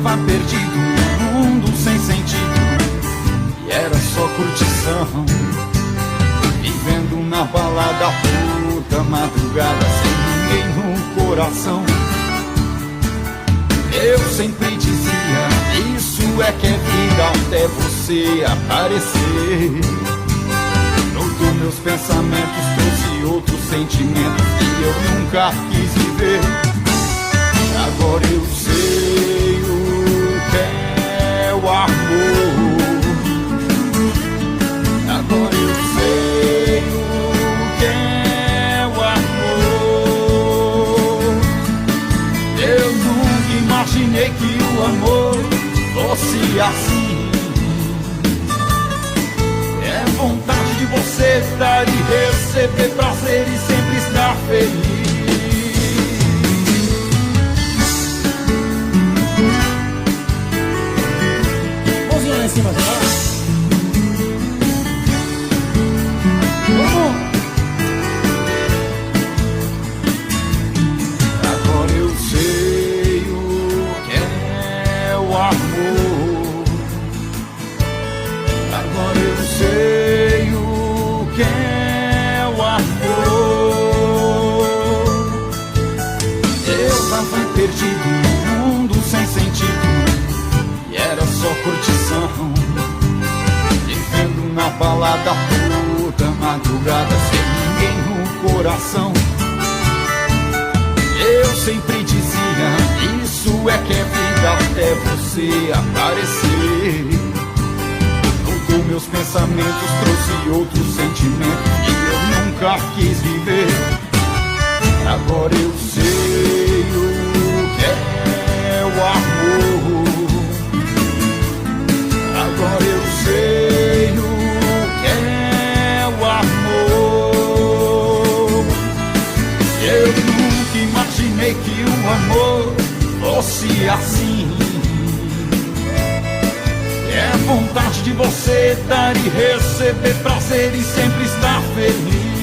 tava perdido num mundo sem sentido, e era só curtição, vivendo na balada puta madrugada, sem ninguém no coração. Eu sempre dizia, isso é que é vida, até você aparecer. Notou meus pensamentos, trouxe outros sentimentos que eu nunca quis viver. Agora eu sei o que é o amor. Agora eu sei o que é o amor. Eu nunca imaginei que o amor fosse assim. É vontade de você dar e receber prazer e sempre estar feliz. Mãozinha lá em cima, tá? Vamos! Agora eu sei o que é o amor. Agora eu sei o que é o amor. Eu tava perdido num mundo sem sentido, e era só curtição, vivendo na balada toda madrugada, sem ninguém no coração. Eu sempre dizia, isso é que é vida, até você aparecer. Mudou meus pensamentos, trouxe outros sentimentos que eu nunca quis viver. Agora eu sei o que é o amor. Agora eu sei o que é o amor. Eu nunca imaginei que o amor fosse assim. É vontade de você dar e receber prazer e sempre estar feliz.